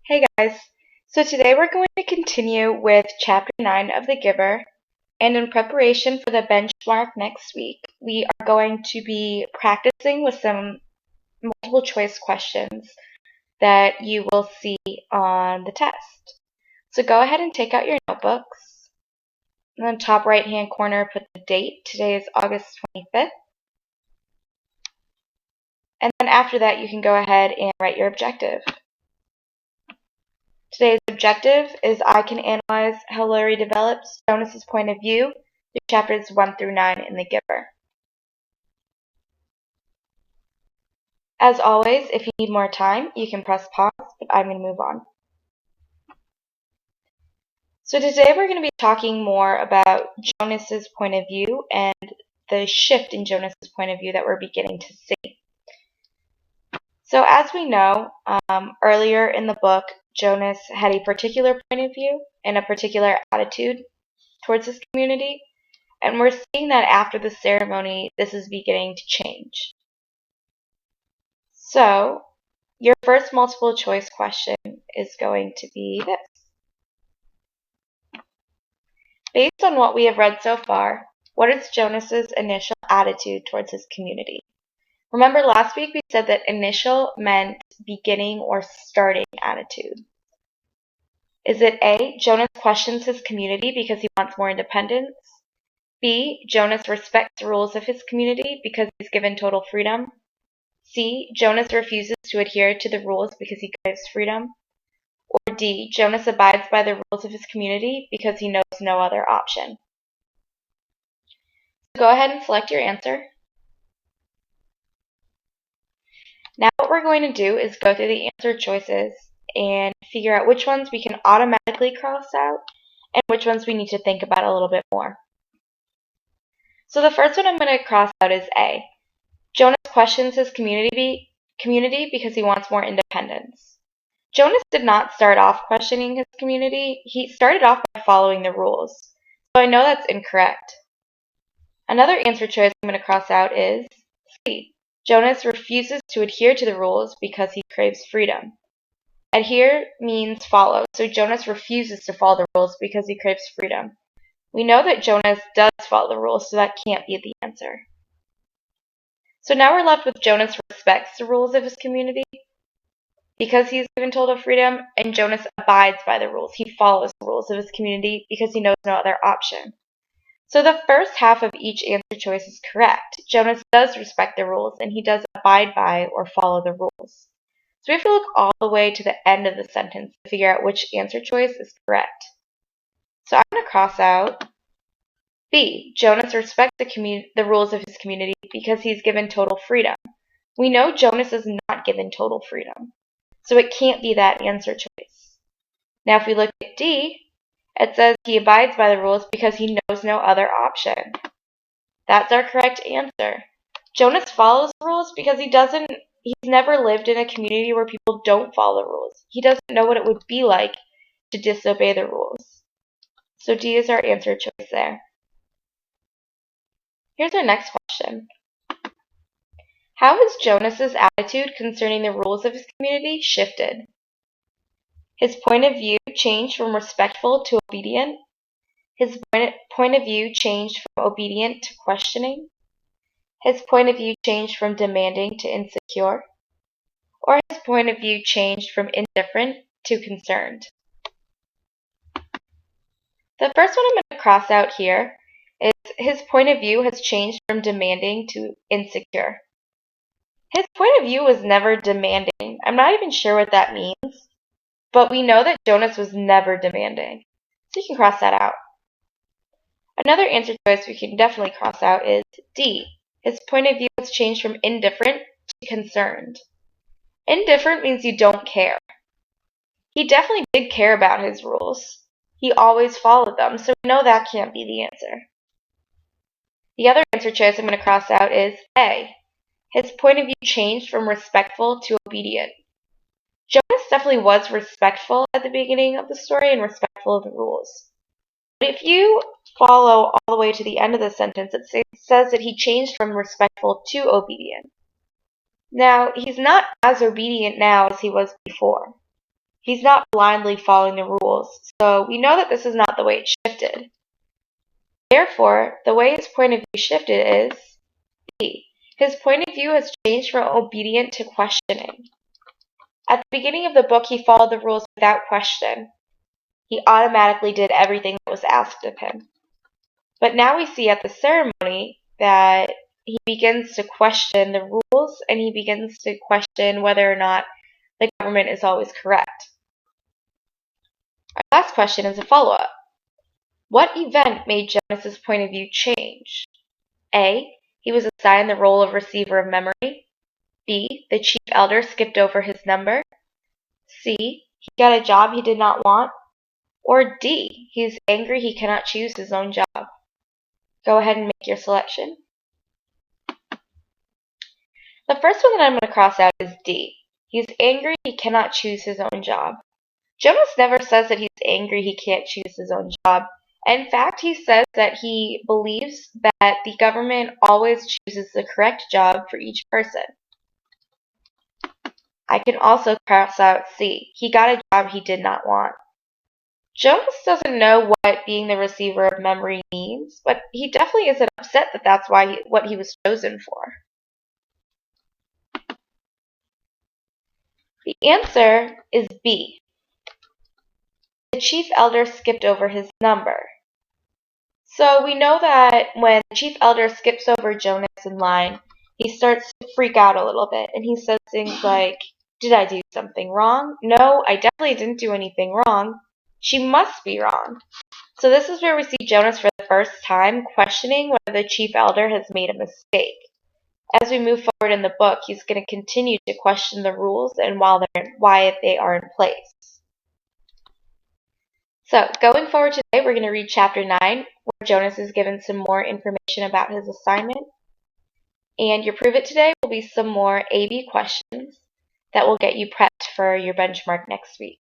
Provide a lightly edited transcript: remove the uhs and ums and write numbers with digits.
Hey guys, so today we're going to continue with Chapter 9 of The Giver, and in preparation for the benchmark next week, we are going to be practicing with some multiple choice questions that you will see on the test. So go ahead and take out your notebooks. In the top right hand corner, put the date. Today is August 25th. And then after that, you can go ahead and write your objective. Today's objective is I can analyze how Larry develops Jonas's point of view through chapters 1 through 9 in The Giver. As always, if you need more time, you can press pause, but I'm going to move on. So today we're going to be talking more about Jonas's point of view and the shift in Jonas's point of view that we're beginning to see. So as we know, earlier in the book, Jonas had a particular point of view and a particular attitude towards his community, and we're seeing that after the ceremony, this is beginning to change. So, your first multiple choice question is going to be this. Based on what we have read so far, what is Jonas's initial attitude towards his community? Remember last week we said that initial meant beginning or starting attitude. Is it A, Jonas questions his community because he wants more independence? B, Jonas respects the rules of his community because he's given total freedom? C, Jonas refuses to adhere to the rules because he craves freedom? Or D, Jonas abides by the rules of his community because he knows no other option? Go ahead and select your answer. Now what we're going to do is go through the answer choices and figure out which ones we can automatically cross out and which ones we need to think about a little bit more. So the first one I'm going to cross out is A. Jonas questions his community because he wants more independence. Jonas did not start off questioning his community. He started off by following the rules. So I know that's incorrect. Another answer choice I'm going to cross out is C. Jonas refuses to adhere to the rules because he craves freedom. Adhere means follow, so Jonas refuses to follow the rules because he craves freedom. We know that Jonas does follow the rules, so that can't be the answer. So now we're left with Jonas respects the rules of his community because he's given total freedom, and Jonas abides by the rules. He follows the rules of his community because he knows no other option. So the first half of each answer choice is correct. Jonas does respect the rules, and he does abide by or follow the rules. So we have to look all the way to the end of the sentence to figure out which answer choice is correct. So I'm going to cross out B. Jonas respects the rules of his community because he's given total freedom. We know Jonas is not given total freedom, so it can't be that answer choice. Now if we look at D, it says he abides by the rules because he knows no other option. That's our correct answer. Jonas follows the rules because he's never lived in a community where people don't follow the rules. He doesn't know what it would be like to disobey the rules. So D is our answer choice there. Here's our next question. How has Jonas's attitude concerning the rules of his community shifted? His point of view changed from respectful to obedient. His point of view changed from obedient to questioning. His point of view changed from demanding to insecure. Or his point of view changed from indifferent to concerned. The first one I'm going to cross out here is his point of view has changed from demanding to insecure. His point of view was never demanding. I'm not even sure what that means, but we know that Jonas was never demanding. So you can cross that out. Another answer choice we can definitely cross out is D. His point of view has changed from indifferent to concerned. Indifferent means you don't care. He definitely did care about his rules. He always followed them, so we know that can't be the answer. The other answer choice I'm going to cross out is A. His point of view changed from respectful to obedient. Jonas definitely was respectful at the beginning of the story and respectful of the rules. But if you follow all the way to the end of the sentence, it says that he changed from respectful to obedient. Now, he's not as obedient now as he was before. He's not blindly following the rules, so we know that this is not the way it shifted. Therefore, the way his point of view shifted is B. His point of view has changed from obedient to questioning. At the beginning of the book, he followed the rules without question. He automatically did everything that was asked of him. But now we see at the ceremony that he begins to question the rules, and he begins to question whether or not the government is always correct. Our last question is a follow-up. What event made Jonas's point of view change? A. He was assigned the role of receiver of memory. B. The chief elder skipped over his number. C. He got a job he did not want. Or D. He is angry he cannot choose his own job. Go ahead and make your selection. The first one that I'm going to cross out is D. He's angry he cannot choose his own job. Jonas never says that he's angry he can't choose his own job. In fact, he says that he believes that the government always chooses the correct job for each person. I can also cross out C. He got a job he did not want. Jonas doesn't know what being the receiver of memory means, but he definitely isn't upset that that's what he was chosen for. The answer is B. The chief elder skipped over his number. So we know that when the chief elder skips over Jonas in line, he starts to freak out a little bit, and he says things like, "Did I do something wrong? No, I definitely didn't do anything wrong. She must be wrong." So this is where we see Jonas for the first time questioning whether the chief elder has made a mistake. As we move forward in the book, he's going to continue to question the rules and why they are in place. So, going forward today, we're going to read chapter 9, where Jonas is given some more information about his assignment. And your Prove It today will be some more AB questions that will get you prepped for your benchmark next week.